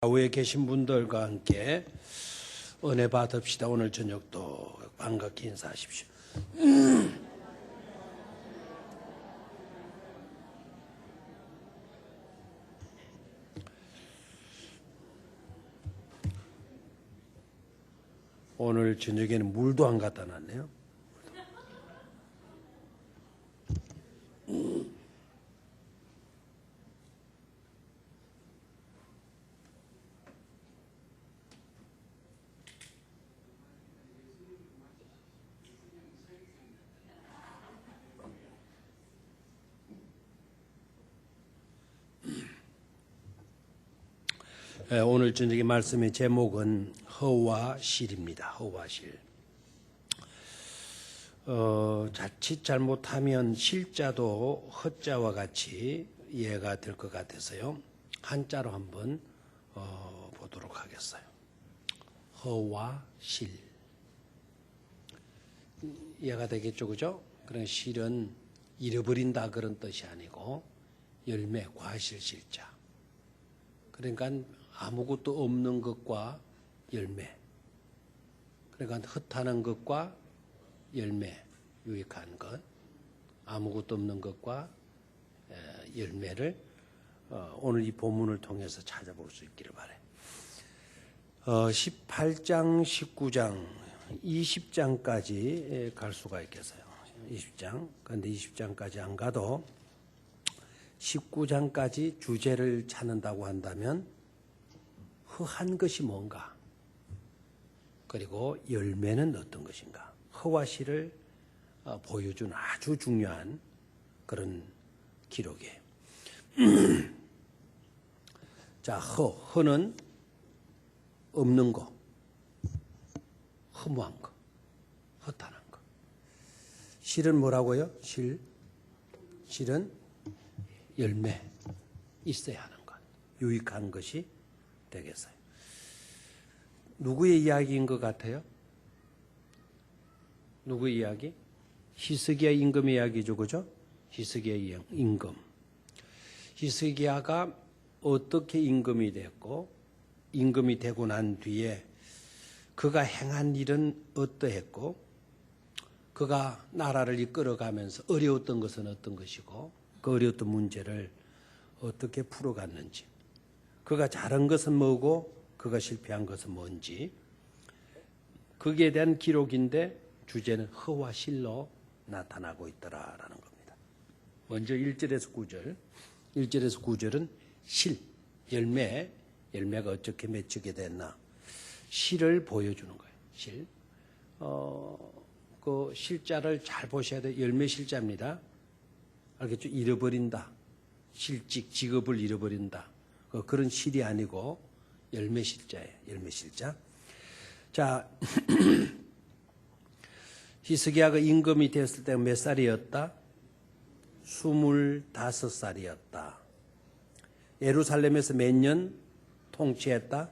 좌우에 계신 분들과 함께 은혜 받읍시다. 오늘 저녁도 반갑게 인사하십시오. 오늘 저녁에는 물도 안 갖다 놨네요. 오늘 저녁의 말씀의 제목은 허와실입니다. 허와실. 자칫 잘못하면 실자도 허자와 같이 이해가 될 것 같아서요. 한자로 한번 보도록 하겠어요. 허와실. 이해가 되겠죠, 그죠? 그런 실은 잃어버린다 그런 뜻이 아니고 열매, 과실, 실자. 그러니까 아무것도 없는 것과 열매. 그러니까 흩하는 것과 열매, 유익한 것. 아무것도 없는 것과 열매를 오늘 이 본문을 통해서 찾아볼 수 있기를 바래. 18장, 19장, 20장까지 갈 수가 있겠어요. 20장. 그런데 20장까지 안 가도 19장까지 주제를 찾는다고 한다면 허한 것이 뭔가, 그리고 열매는 어떤 것인가, 허와 실을 보여준 아주 중요한 그런 기록이에요. 자, 허는 없는 거, 허무한 거, 허탄한 거. 실은 뭐라고요? 실은 열매, 있어야 하는 것, 유익한 것이 되겠어요. 누구의 이야기인 것 같아요? 누구의 이야기? 히스기야 임금의 이야기죠, 그죠? 히스기야 임금. 히스기야가 어떻게 임금이 됐고, 임금이 되고 난 뒤에 그가 행한 일은 어떠했고, 그가 나라를 이끌어가면서 어려웠던 것은 어떤 것이고, 그 어려웠던 문제를 어떻게 풀어갔는지, 그가 잘한 것은 뭐고 그가 실패한 것은 뭔지, 거기에 대한 기록인데 주제는 허와 실로 나타나고 있더라라는 겁니다. 먼저 1절에서 9절. 1절에서 9절은 실, 열매가 어떻게 맺히게 됐나, 실을 보여주는 거예요. 실. 그 실자를 잘 보셔야 돼요. 열매 실자입니다. 알겠죠? 잃어버린다. 실직, 직업을 잃어버린다. 그런 실이 아니고 열매 실자예요. 열매 실자. 자, 히스기야가 임금이 됐을 때 몇 살이었다? 25살이었다. 예루살렘에서 몇 년 통치했다?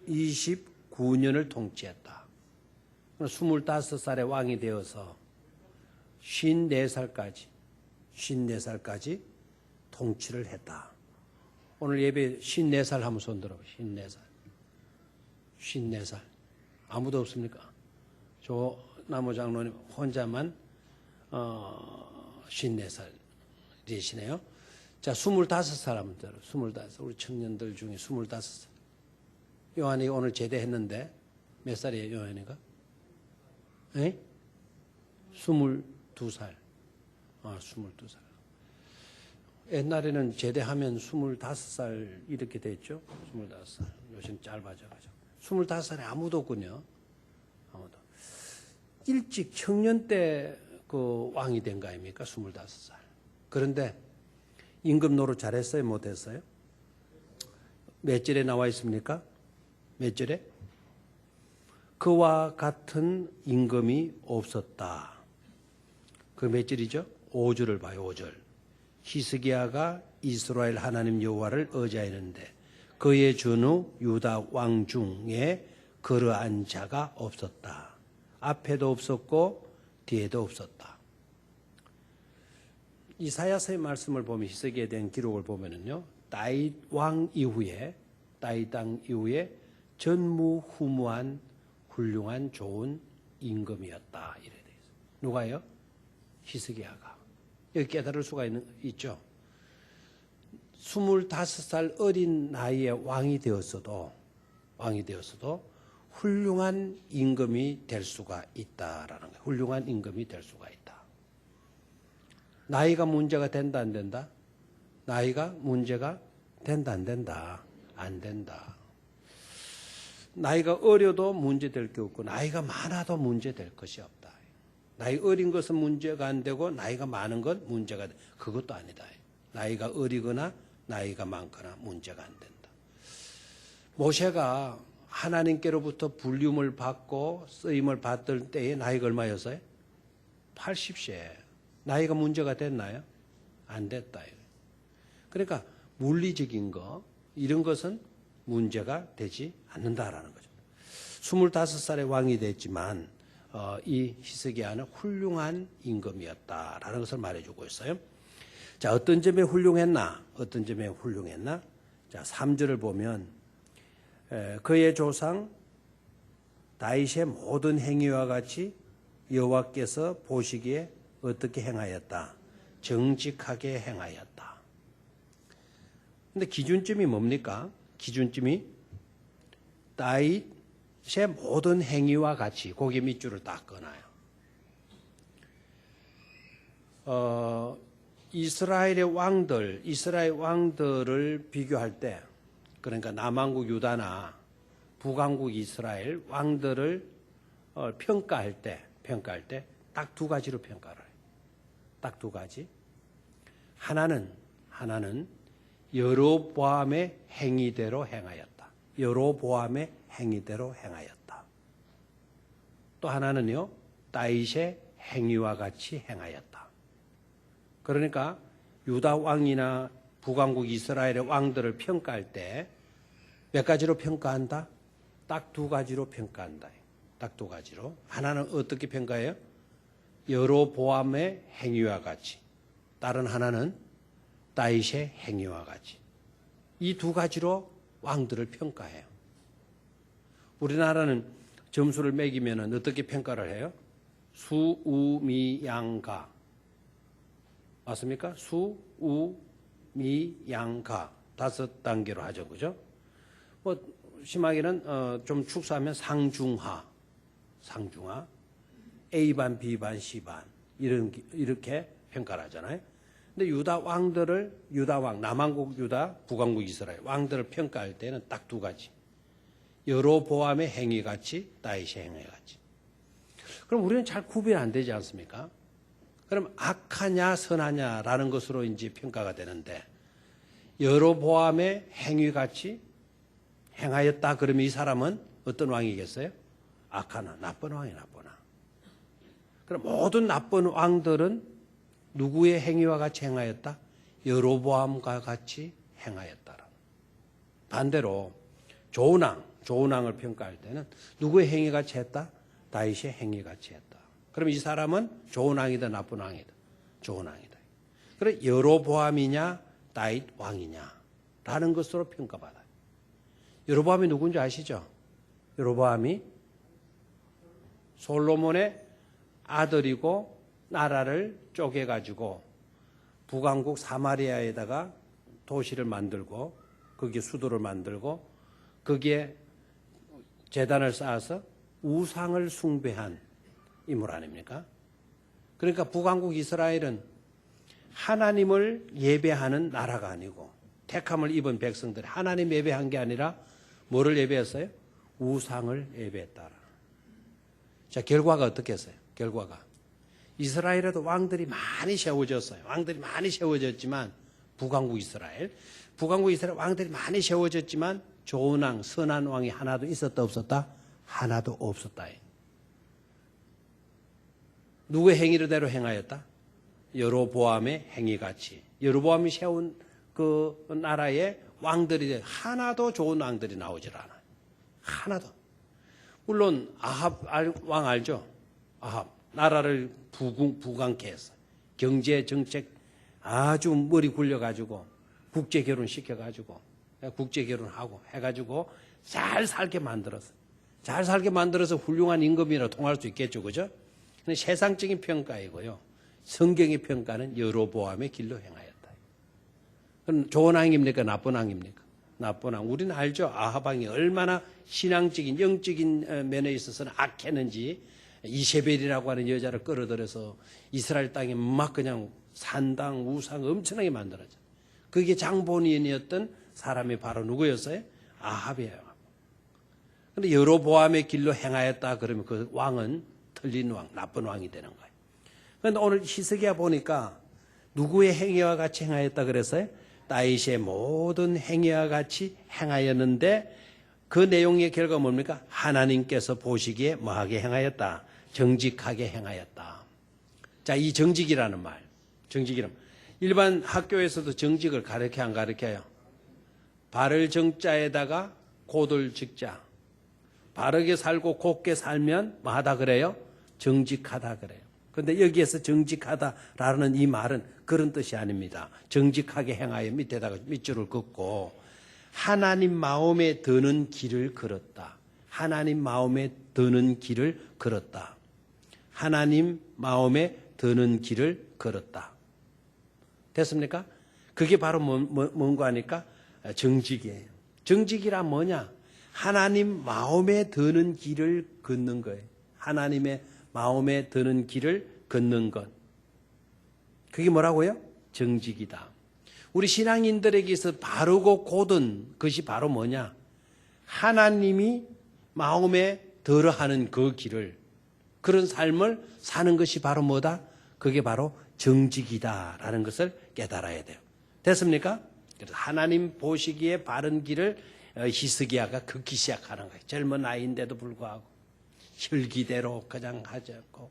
29년을 통치했다. 25살에 왕이 되어서 54살까지 통치를 했다. 오늘 예배 54살 한번 손 들어. 54살. 아무도 없습니까? 저 나무 장로님 혼자만 54살이시네요. 자, 25살 한번 들어. 25. 우리 청년들 중에 25살. 요한이 오늘 제대했는데 몇 살이에요, 요한이가? 22살. 22살. 옛날에는 제대하면 25살 이렇게 됐죠. 25살. 요즘 짧아져가지고. 25살에 아무도 없군요. 아무도. 일찍 청년 때 그 왕이 된 거 아닙니까? 25살. 그런데 임금 노릇 잘했어요? 못했어요? 몇 절에 나와 있습니까? 몇 절에? 그와 같은 임금이 없었다. 그 몇 절이죠? 5절을 봐요. 5절. 히스기야가 이스라엘 하나님 여호와를 의지하였는데 그의 전후 유다 왕 중에 그러한 자가 없었다. 앞에도 없었고 뒤에도 없었다. 이사야서의 말씀을 보면, 히스기야에 대한 기록을 보면은요, 다윗 왕 이후에 전무후무한 훌륭한 좋은 임금이었다. 이래 돼 있어요. 누가요? 히스기야가. 여기 깨달을 수가 있죠. 25살 어린 나이에 왕이 되었어도 훌륭한 임금이 될 수가 있다라는 거예요. 훌륭한 임금이 될 수가 있다. 나이가 문제가 된다 안 된다? 나이가 문제가 된다 안 된다? 안 된다. 나이가 어려도 문제될 게 없고 나이가 많아도 문제될 것이 없다. 나이 어린 것은 문제가 안 되고 나이가 많은 것 문제가 돼. 그것도 아니다. 나이가 어리거나 나이가 많거나 문제가 안 된다. 모세가 하나님께로부터 불림을 받고 쓰임을 받을 때의 나이가 얼마였어요? 80세. 나이가 문제가 됐나요? 안 됐다. 그러니까 물리적인 거 이런 것은 문제가 되지 않는다라는 거죠. 25살의 왕이 됐지만 이 히스기야는 훌륭한 임금이었다라는 것을 말해주고 있어요. 자, 어떤 점에 훌륭했나? 자, 3절을 보면 그의 조상 다윗의 모든 행위와 같이 여호와께서 보시기에 어떻게 행하였다? 정직하게 행하였다. 근데 기준점이 뭡니까? 기준점이 다윗의 모든 행위와 같이 고개 밑줄을 딱 꺼놔요. 이스라엘 왕들을 비교할 때, 그러니까 남왕국 유다나 북왕국 이스라엘 왕들을 평가할 때 딱 두 가지로 평가를 해요. 딱 두 가지. 하나는 여로보암의 행위대로 행하였다. 여로보암의 행위대로 행하였다. 또 하나는요, 다윗의 행위와 같이 행하였다. 그러니까 유다 왕이나 북왕국 이스라엘의 왕들을 평가할 때 몇 가지로 평가한다? 딱 두 가지로 평가한다. 딱 두 가지로. 하나는 어떻게 평가해요? 여로보암의 행위와 같이. 다른 하나는 다윗의 행위와 같이. 이 두 가지로 왕들을 평가해요. 우리나라는 점수를 매기면 어떻게 평가를 해요? 수, 우, 미, 양, 가. 맞습니까? 수, 우, 미, 양, 가. 5단계로 하죠. 그죠? 뭐, 심하게는, 좀 축소하면 상중하. A반, B반, C반. 이렇게 평가를 하잖아요. 근데 유다 왕, 남왕국 유다, 북왕국 이스라엘 왕들을 평가할 때는 딱 두 가지. 여로보암의 행위 같이, 다윗의 행위 같이. 그럼 우리는 잘 구별 안 되지 않습니까? 그럼 악하냐, 선하냐라는 것으로 이제 평가가 되는데, 여로보암의 행위 같이 행하였다. 그러면 이 사람은 어떤 왕이겠어요? 악하나, 나쁜 왕이 나쁜 왕. 그럼 모든 나쁜 왕들은 누구의 행위와 같이 행하였다? 여로보암과 같이 행하였다. 반대로 좋은 왕을 평가할 때는 누구의 행위 같이 했다? 다윗의 행위 같이 했다. 그럼 이 사람은 좋은 왕이다, 나쁜 왕이다? 좋은 왕이다. 그래 여로보암이냐, 다윗 왕이냐라는 것으로 평가받아요. 여로보암이 누군지 아시죠? 여로보암이 솔로몬의 아들이고 나라를 쪼개가지고 북왕국 사마리아에다가 도시를 만들고 거기에 수도를 만들고 거기에 제단을 쌓아서 우상을 숭배한 인물 아닙니까? 그러니까 북왕국 이스라엘은 하나님을 예배하는 나라가 아니고 택함을 입은 백성들이 하나님 예배한 게 아니라 뭐를 예배했어요? 우상을 예배했다. 자, 결과가 어떻게 했어요? 결과가 이스라엘에도 왕들이 많이 세워졌어요. 왕들이 많이 세워졌지만 북왕국 이스라엘 왕들이 많이 세워졌지만 좋은 왕, 선한 왕이 하나도 있었다 없었다? 하나도 없었다. 누구의 행위대로 행하였다? 여로보암의 행위같이. 여로보암이 세운 그 나라의 왕들이 하나도 좋은 왕들이 나오질 않아요. 하나도. 물론 아합 왕 알죠? 아합. 나라를 부강케 했어요. 경제 정책 아주 머리 굴려가지고 국제 결혼 시켜가지고 국제 결혼하고 해가지고 잘 살게 만들었어. 잘 살게 만들어서 훌륭한 임금이라 통할 수 있겠죠, 그죠? 근데 세상적인 평가이고요. 성경의 평가는 여로보암의 길로 행하였다. 그럼 좋은 왕입니까? 나쁜 왕입니까? 나쁜 왕. 우리는 알죠. 아합 왕이 얼마나 신앙적인 영적인 면에 있어서는 악했는지. 이세벨이라고 하는 여자를 끌어들여서 이스라엘 땅에 막 그냥 산당, 우상 엄청나게 만들었죠. 그게 장본인이었던 사람이 바로 누구였어요? 아합이에요. 그런데 여로보암의 길로 행하였다 그러면 그 왕은 틀린 왕, 나쁜 왕이 되는 거예요. 그런데 오늘 히스기야 보니까 누구의 행위와 같이 행하였다 그랬어요? 다윗의 모든 행위와 같이 행하였는데 그 내용의 결과가 뭡니까? 하나님께서 보시기에 뭐하게 행하였다? 정직하게 행하였다. 자, 이 정직이라는 말. 정직이라는 말. 일반 학교에서도 정직을 가르쳐 안 가르쳐요? 바를 정자에다가 곧을 직자. 바르게 살고 곧게 살면 뭐하다 그래요? 정직하다 그래요. 그런데 여기에서 정직하다라는 이 말은 그런 뜻이 아닙니다. 정직하게 행하여 밑에다가 밑줄을 긋고 하나님 마음에 드는 길을 걸었다. 하나님 마음에 드는 길을 걸었다. 하나님 마음에 드는 길을 걸었다. 됐습니까? 그게 바로 뭔가 하니까 정직이에요. 정직이란 뭐냐? 하나님 마음에 드는 길을 걷는 거예요. 하나님의 마음에 드는 길을 걷는 것. 그게 뭐라고요? 정직이다. 우리 신앙인들에게서 바르고 곧은 것이 바로 뭐냐? 하나님이 마음에 들어하는 그 길을, 그런 삶을 사는 것이 바로 뭐다? 그게 바로 정직이다라는 것을 깨달아야 돼요. 됐습니까? 그래서 하나님 보시기에 바른 길을 히스기야가 걷기 시작하는 거예요. 젊은 나이인데도 불구하고 혈기대로 그냥 하지 않고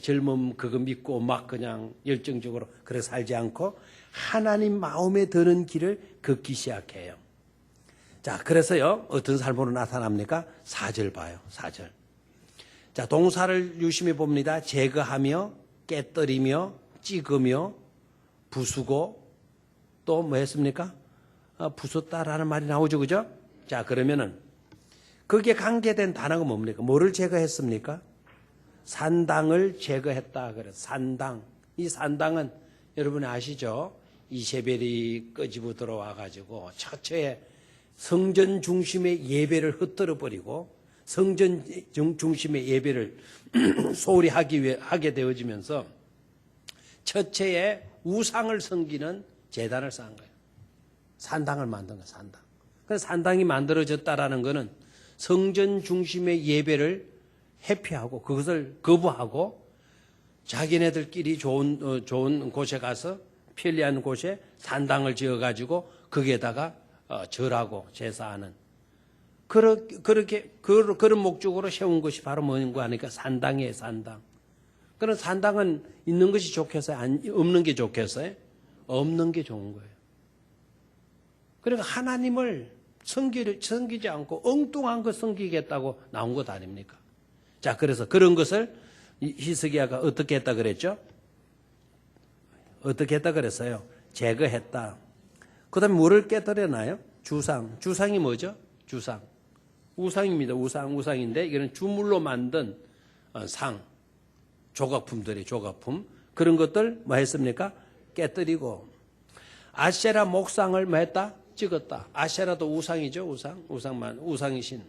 젊음 그거 믿고 막 그냥 열정적으로 그렇게 살지 않고 하나님 마음에 드는 길을 걷기 시작해요. 자, 그래서요 어떤 삶으로 나타납니까? 4절 봐요. 4절. 자, 동사를 유심히 봅니다. 제거하며 깨뜨리며 찍으며 부수고 또 뭐 했습니까? 부쉈다라는 말이 나오죠, 그죠? 자, 그러면은 거기에 관계된 단어가 뭡니까? 뭐를 제거했습니까? 산당을 제거했다 그래서 산당. 이 산당은 여러분이 아시죠? 이세벨이 끄집어 들어와 가지고 처처에 성전 중심의 예배를 흩뜨려 버리고 성전 중심의 예배를 소홀히 하게 되어지면서 처처에 우상을 섬기는 제단을 쌓은 거예요. 산당을 만든 거예요. 산당. 그래서 산당이 만들어졌다라는 것은 성전 중심의 예배를 회피하고 그것을 거부하고 자기네들끼리 좋은 곳에 가서 편리한 곳에 산당을 지어가지고 거기에다가 절하고 제사하는 그런 목적으로 세운 것이 바로 뭔가 하니까 산당이에요. 산당. 그런 산당은 있는 것이 좋겠어요? 없는 게 좋겠어요? 없는 게 좋은 거예요. 그러니까 하나님을 섬기지 않고 엉뚱한 것 섬기겠다고 나온 것 아닙니까? 자, 그래서 그런 것을 히스기야가 어떻게 했다 그랬죠? 어떻게 했다 그랬어요? 제거했다. 그 다음에 뭐를 깨뜨려나요? 주상. 주상이 뭐죠? 주상. 우상입니다. 우상인데 이거는 주물로 만든 상. 조각품들이 조각품. 그런 것들 뭐 했습니까? 깨뜨리고. 아세라 목상을 뭐 했다? 찍었다. 아세라도 우상이죠. 우상의 신.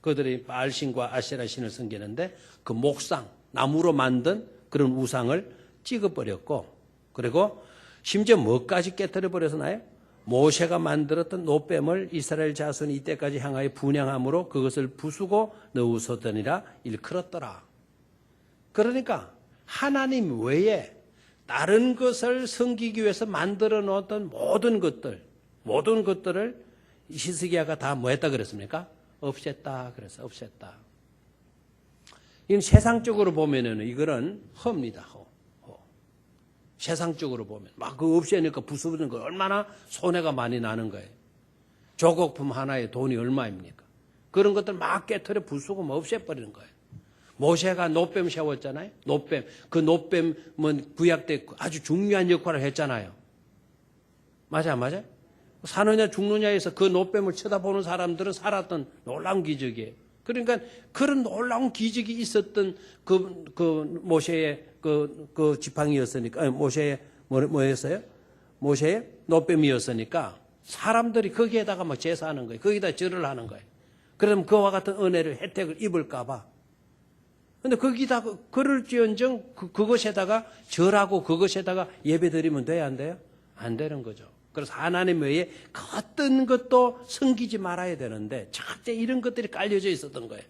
그들이 바알신과 아세라 신을 섬기는데 그 목상, 나무로 만든 그런 우상을 찍어버렸고 그리고 심지어 뭐까지 깨뜨려버렸나요? 모세가 만들었던 노뱀을 이스라엘 자손이 이때까지 향하여 분향함으로 그것을 부수고 넣으소더니라 일컬었더라. 그러니까 하나님 외에 다른 것을 섬기기 위해서 만들어 놓았던 모든 것들을 히스기야가 다 뭐 했다 그랬습니까? 없앴다 그래서 없앴다. 이건 세상적으로 보면은 이거는 허입니다. 허. 세상적으로 보면 막 그 없애니까 부수는 거 얼마나 손해가 많이 나는 거예요. 조각품 하나에 돈이 얼마입니까? 그런 것들 막 깨트려 부수고 뭐 없애버리는 거예요. 모세가 노뱀 세웠잖아요. 노뱀. 그 노뱀은 구약 때 아주 중요한 역할을 했잖아요. 맞아요? 사느냐 죽느냐에서 그 노뱀을 쳐다보는 사람들은 살았던 놀라운 기적이에요. 그러니까 그런 놀라운 기적이 있었던 그 모세의 그 지팡이였으니까, 모세의 뭐였어요? 모세의 노뱀이었으니까 사람들이 거기에다가 막 제사하는 거예요. 거기다 절을 하는 거예요. 그러면 그와 같은 은혜를, 혜택을 입을까봐. 근데 거기다, 그럴지언정 그것에다가 절하고 그것에다가 예배 드리면 돼야 안 돼요? 안 되는 거죠. 그래서 하나님 외에 그 어떤 것도 섬기지 말아야 되는데 절대 이런 것들이 깔려져 있었던 거예요.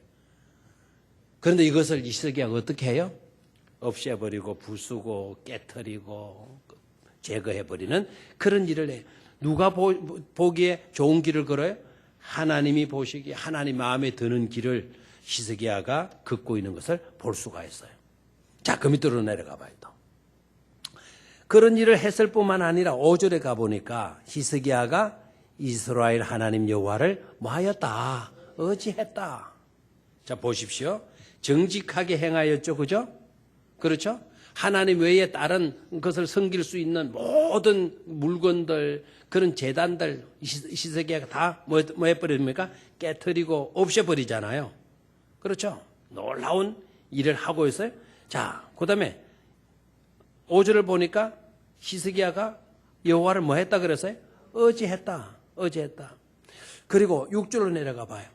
그런데 이것을 히스기야가 어떻게 해요? 없애버리고 부수고 깨트리고 제거해버리는 그런 일을 해요. 누가 보기에 좋은 길을 걸어요? 하나님이 보시기에 하나님 마음에 드는 길을 히스기야가 걷고 있는 것을 볼 수가 있어요. 자, 그 밑으로 내려가 봐요. 또. 그런 일을 했을 뿐만 아니라 5절에 가보니까 히스기야가 이스라엘 하나님 여호와를 뭐하였다? 의지했다. 자, 보십시오. 정직하게 행하였죠. 그죠? 그렇죠? 하나님 외에 다른 것을 섬길 수 있는 모든 물건들, 그런 재단들 히스기야가 다 뭐 해버립니까? 깨트리고 없애버리잖아요. 그렇죠? 놀라운 일을 하고 있어요. 자, 그 다음에 5절을 보니까 히스기야가 여호와를 뭐 했다 그랬어요? 의지했다. 그리고 6절로 내려가 봐요.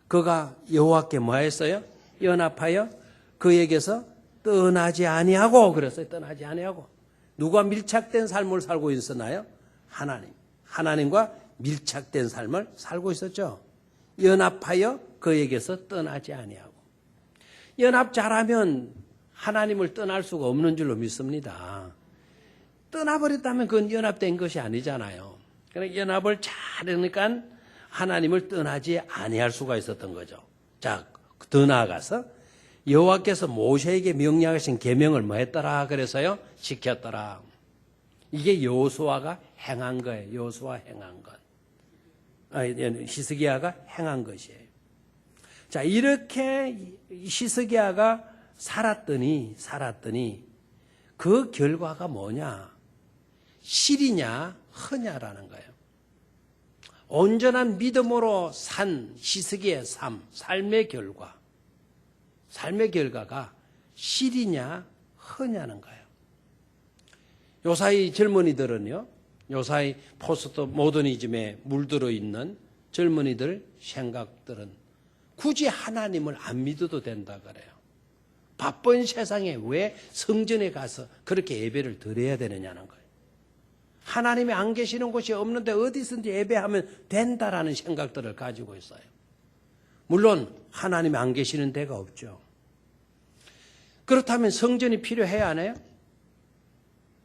그가 여호와께 뭐 했어요? 연합하여 그에게서 떠나지 아니하고 그랬어요. 떠나지 아니하고. 누가 밀착된 삶을 살고 있었나요? 하나님과 밀착된 삶을 살고 있었죠. 연합하여 그에게서 떠나지 아니하고. 연합 잘하면 하나님을 떠날 수가 없는 줄로 믿습니다. 떠나버렸다면 그건 연합된 것이 아니잖아요. 그러니까 연합을 잘하니까 하나님을 떠나지 아니할 수가 있었던 거죠. 자, 더 나아가서 여호와께서 모세에게 명령하신 계명을 뭐 했더라 그래서요? 지켰더라. 이게 여호수아가 행한 거예요. 여호수아 행한 것. 히스기야가 행한 것이에요. 자, 이렇게 히스기야가 살았더니 그 결과가 뭐냐? 실이냐 허냐라는 거예요. 온전한 믿음으로 산 히스기야의 삶의 결과가 실이냐 허냐는 거예요. 요사이 젊은이들은요, 요사이 포스트 모더니즘에 물들어 있는 젊은이들 생각들은 굳이 하나님을 안 믿어도 된다 그래요. 바쁜 세상에 왜 성전에 가서 그렇게 예배를 드려야 되느냐는 거예요. 하나님이 안 계시는 곳이 없는데 어디서든지 예배하면 된다라는 생각들을 가지고 있어요. 물론 하나님이 안 계시는 데가 없죠. 그렇다면 성전이 필요해야 하나요?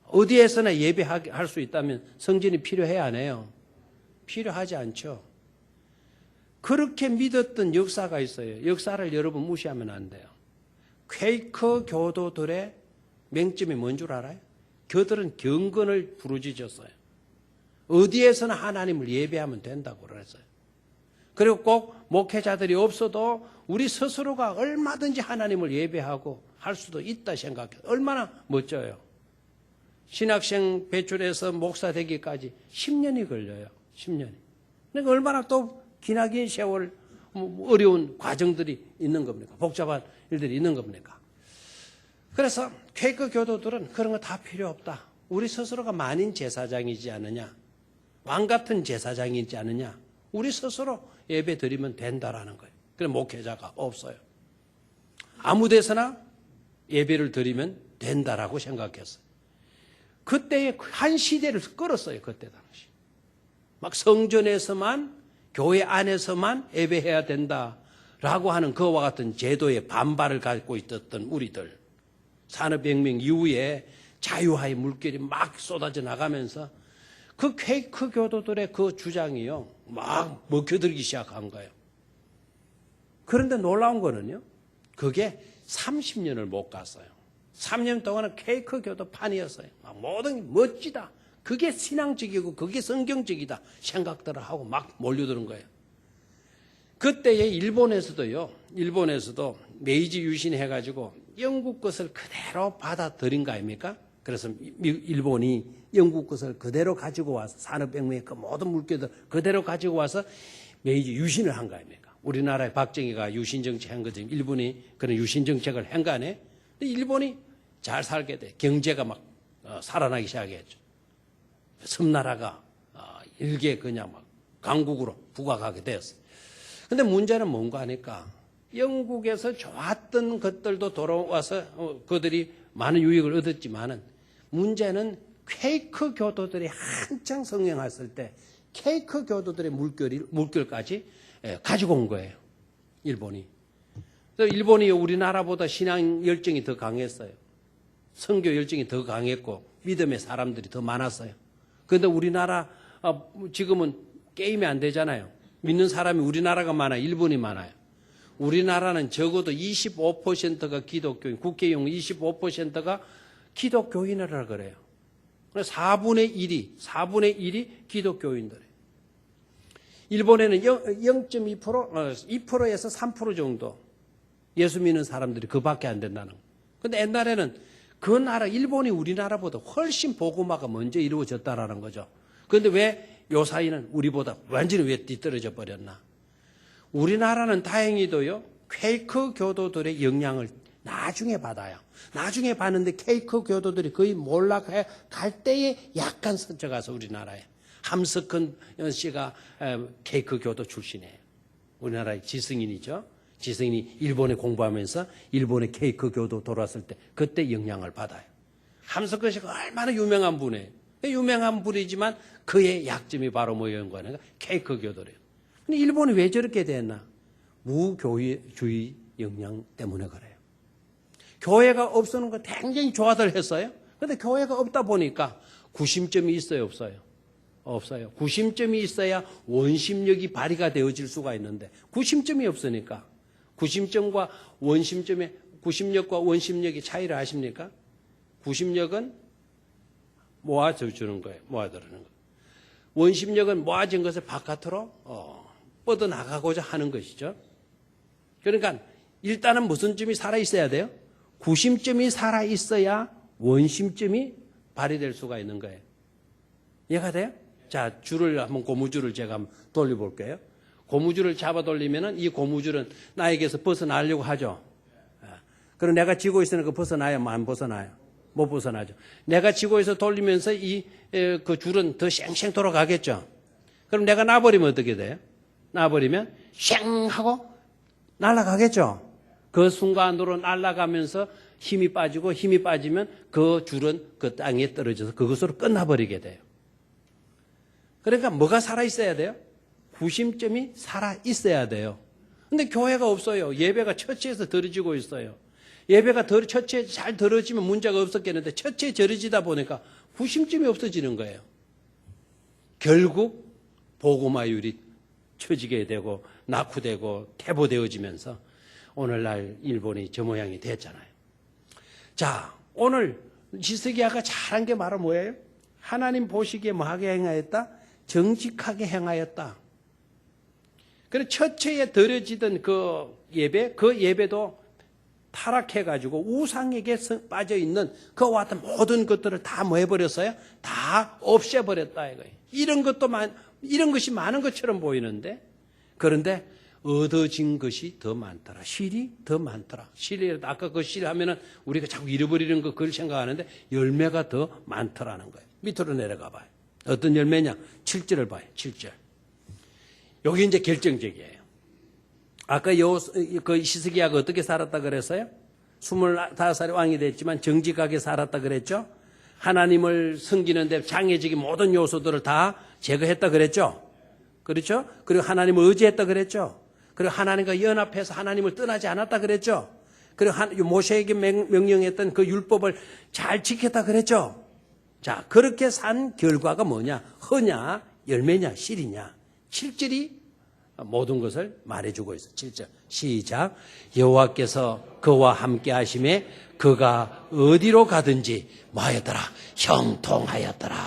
어디에서나 예배할 수 있다면 성전이 필요해야 하나요? 필요하지 않죠. 그렇게 믿었던 역사가 있어요. 역사를 여러분 무시하면 안 돼요. 퀘이커 교도들의 맹점이 뭔 줄 알아요? 그들은 경건을 부르짖었어요. 어디에서나 하나님을 예배하면 된다고 그랬어요. 그리고 꼭 목회자들이 없어도 우리 스스로가 얼마든지 하나님을 예배하고 할 수도 있다 생각해요. 얼마나 멋져요. 신학생 배출해서 목사 되기까지 10년이 걸려요. 10년이. 그러니까 얼마나 또 기나긴 세월 어려운 과정들이 있는 겁니까? 복잡한 일들이 있는 겁니까? 그래서 퀘이커 교도들은 그런 거 다 필요 없다. 우리 스스로가 만인 제사장이지 않느냐. 왕 같은 제사장이지 않느냐. 우리 스스로 예배 드리면 된다라는 거예요. 그래서 목회자가 없어요. 아무 데서나 예배를 드리면 된다라고 생각했어요. 그때의 한 시대를 끌었어요. 그때 당시. 막 성전에서만 교회 안에서만 예배해야 된다라고 하는 그와 같은 제도의 반발을 갖고 있었던 우리들. 산업혁명 이후에 자유화의 물결이 막 쏟아져 나가면서 그 퀘이커 교도들의 그 주장이요. 막 먹혀들기 시작한 거예요. 그런데 놀라운 거는요. 그게 30년을 못 갔어요. 3년 동안은 퀘이커 교도판이었어요. 막 모든 게 멋지다. 그게 신앙적이고 그게 성경적이다 생각들을 하고 막 몰려드는 거예요. 그때의 일본에서도 메이지 유신 해가지고 영국 것을 그대로 받아들인 거 아닙니까? 그래서 일본이 영국 것을 그대로 가지고 와서 산업혁명의 그 모든 물결들 그대로 가지고 와서 메이지 유신을 한 거 아닙니까? 우리나라의 박정희가 유신정책 한 거지. 일본이 그런 유신정책을 한 거 아니에요? 근데 일본이 잘 살게 돼. 경제가 막 살아나기 시작했죠. 섬나라가 일개 그냥 막 강국으로 부각하게 되었어요. 근데 문제는 뭔가 하니까 영국에서 좋았던 것들도 돌아와서 그들이 많은 유익을 얻었지만은 문제는 퀘이크 교도들이 한창 성행했을 때 퀘이크 교도들의 물결까지 가지고 온 거예요. 일본이. 그래서 일본이 우리나라보다 신앙 열정이 더 강했어요. 선교 열정이 더 강했고 믿음의 사람들이 더 많았어요. 그런데 우리나라 지금은 게임이 안 되잖아요. 믿는 사람이 우리나라가 많아요. 일본이 많아요. 우리나라는 적어도 25%가 기독교인, 국회의원 25%가 기독교인이라 그래요. 4분의 1이 기독교인들이에요. 일본에는 0.2%, 2%에서 3% 정도 예수 믿는 사람들이 그밖에 안 된다는 거예요. 그런데 옛날에는 그 나라, 일본이 우리나라보다 훨씬 복음화가 먼저 이루어졌다라는 거죠. 그런데 왜 요 사이는 우리보다 완전히 왜 뒤떨어져 버렸나? 우리나라는 다행히도요, 퀘이크 교도들의 영향을 나중에 받아요. 나중에 받는데 퀘이크 교도들이 거의 몰락해 갈 때에 약간 선처가서 우리나라에. 함석헌 씨가 퀘이크 교도 출신이에요. 우리나라의 지승인이죠. 지승인이 일본에 공부하면서 일본의 퀘이크 교도 돌아왔을 때 그때 영향을 받아요. 함석헌 씨가 얼마나 유명한 분이에요. 유명한 분이지만 그의 약점이 바로 뭐였는가 하니까 퀘이크 교도래요. 근데 일본이 왜 저렇게 됐나? 무교회주의 영향 때문에 그래요. 교회가 없어는 거 굉장히 좋아들 했어요. 그런데 교회가 없다 보니까 구심점이 있어요, 없어요? 없어요. 구심점이 있어야 원심력이 발휘가 되어질 수가 있는데 구심점이 없으니까 구심점과 원심점의 구심력과 원심력의 차이를 아십니까? 구심력은 모아주는 거예요. 모아두는 거예요. 원심력은 모아진 것을 바깥으로 뻗어나가고자 하는 것이죠. 그러니까 일단은 무슨 점이 살아있어야 돼요? 구심점이 살아있어야 원심점이 발휘될 수가 있는 거예요. 이해가 돼요? 자, 줄을 한번 고무줄을 제가 한번 돌려볼게요. 고무줄을 잡아 돌리면은 이 고무줄은 나에게서 벗어나려고 하죠. 그럼 내가 쥐고 있으니까 벗어나요? 안 벗어나요? 못 벗어나죠. 내가 쥐고 있어 돌리면서 그 줄은 더 쌩쌩 돌아가겠죠. 그럼 내가 놔버리면 어떻게 돼요? 놔버리면 쌩 하고 날아가겠죠. 그 순간으로 날아가면서 힘이 빠지고 힘이 빠지면 그 줄은 그 땅에 떨어져서 그것으로 끝나버리게 돼요. 그러니까 뭐가 살아있어야 돼요? 구심점이 살아있어야 돼요. 근데 교회가 없어요. 예배가 처치에서 들어지고 있어요. 예배가 처치에 잘 들어지면 문제가 없었겠는데 처치에 절어지다 보니까 구심점이 없어지는 거예요. 결국 복음화율이 처지게 되고 낙후되고 퇴보되어지면서 오늘날 일본이 저 모양이 됐잖아요. 자, 오늘 히스기야가 잘한 게 바로 뭐예요? 하나님 보시기에 뭐하게 행하였다? 정직하게 행하였다. 그래서 처체에 들어지던 그 예배도 타락해가지고 우상에게 빠져있는 그와 같은 모든 것들을 다 뭐 해버렸어요? 다 없애버렸다 이거예요. 이런 것이 많은 것처럼 보이는데 그런데 얻어진 것이 더 많더라. 실이 더 많더라. 실이 아까 그 실 하면은 우리가 자꾸 잃어버리는 거 그걸 생각하는데 열매가 더 많더라는 거예요. 밑으로 내려가 봐요. 어떤 열매냐? 7절을 봐요. 7절. 여기 이제 결정적이에요. 아까 그 히스기야가 어떻게 살았다 그랬어요? 25살의 왕이 됐지만 정직하게 살았다 그랬죠? 하나님을 섬기는데 장애적인 모든 요소들을 다 제거했다 그랬죠? 그렇죠? 그리고 하나님을 의지했다 그랬죠? 그리고 하나님과 연합해서 하나님을 떠나지 않았다 그랬죠? 그리고 모세에게 명령했던 그 율법을 잘 지켰다 그랬죠? 자, 그렇게 산 결과가 뭐냐? 허냐? 열매냐? 실이냐? 7절이 모든 것을 말해주고 있어요. 7절 시작. 여호와께서 그와 함께 하심에 그가 어디로 가든지 뭐하였더라? 형통하였더라.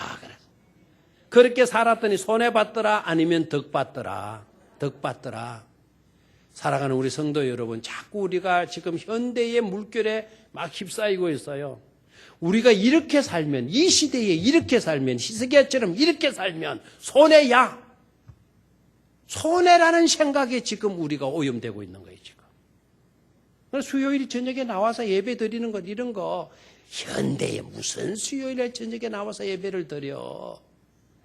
그렇게 살았더니 손해봤더라? 아니면 덕받더라? 덕받더라. 사랑하는 우리 성도 여러분, 자꾸 우리가 지금 현대의 물결에 막 휩싸이고 있어요. 우리가 이렇게 살면, 이 시대에 이렇게 살면, 히스기야처럼 이렇게 살면 손해야. 손해라는 생각에 지금 우리가 오염되고 있는 거예요, 지금. 수요일 저녁에 나와서 예배 드리는 것, 이런 거, 현대에 무슨 수요일에 저녁에 나와서 예배를 드려.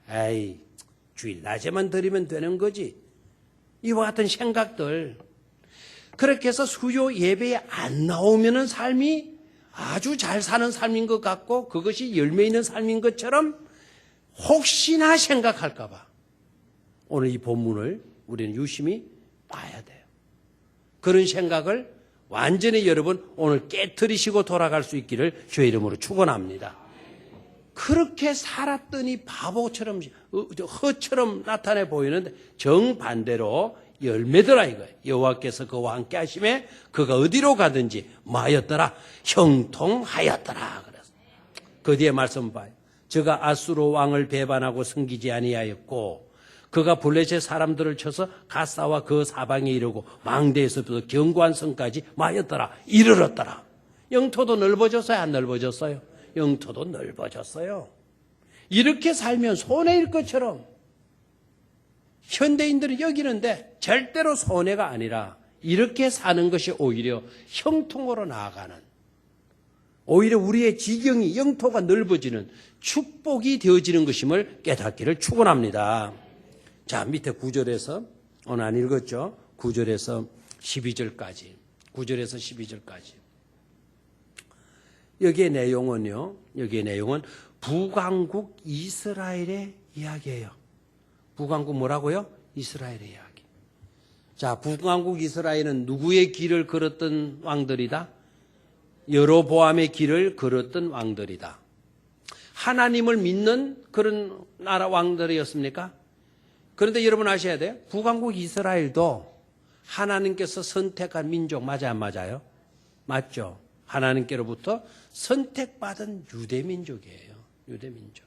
에이, 주일 낮에만 드리면 되는 거지. 이와 같은 생각들. 그렇게 해서 수요 예배에 안 나오면은 삶이 아주 잘 사는 삶인 것 같고 그것이 열매 있는 삶인 것처럼 혹시나 생각할까봐 오늘 이 본문을 우리는 유심히 봐야 돼요. 그런 생각을 완전히 여러분 오늘 깨트리시고 돌아갈 수 있기를 주의 이름으로 축원합니다. 그렇게 살았더니 바보처럼 허처럼 나타내 보이는데 정반대로 열매더라 이거예요. 여호와께서 그와 함께 하심에 그가 어디로 가든지 뭐하였더라? 형통하였더라. 그래서 그 뒤에 말씀 봐요. 저가 아수르 왕을 배반하고 섬기지 아니하였고 그가 블레셋 사람들을 쳐서 가사와 그 사방에 이르고 망대에서부터 견고한 성까지 뭐하였더라? 이르렀더라. 영토도 넓어졌어요? 안 넓어졌어요? 영토도 넓어졌어요. 이렇게 살면 손해일 것처럼 현대인들은 여기는데 절대로 손해가 아니라 이렇게 사는 것이 오히려 형통으로 나아가는, 오히려 우리의 지경이 영토가 넓어지는 축복이 되어지는 것임을 깨닫기를 축원합니다. 자, 밑에 9절에서 오늘 안 읽었죠? 9절에서 12절까지. 9절에서 12절까지. 여기의 내용은요. 여기의 내용은 북왕국 이스라엘의 이야기예요. 북왕국 뭐라고요? 이스라엘의 이야기. 자, 북왕국 이스라엘은 누구의 길을 걸었던 왕들이다? 여로보암의 길을 걸었던 왕들이다. 하나님을 믿는 그런 나라 왕들이었습니까? 그런데 여러분 아셔야 돼요. 북왕국 이스라엘도 하나님께서 선택한 민족 맞아 안 맞아요? 맞죠. 하나님께로부터 선택받은 유대민족이에요. 유대민족.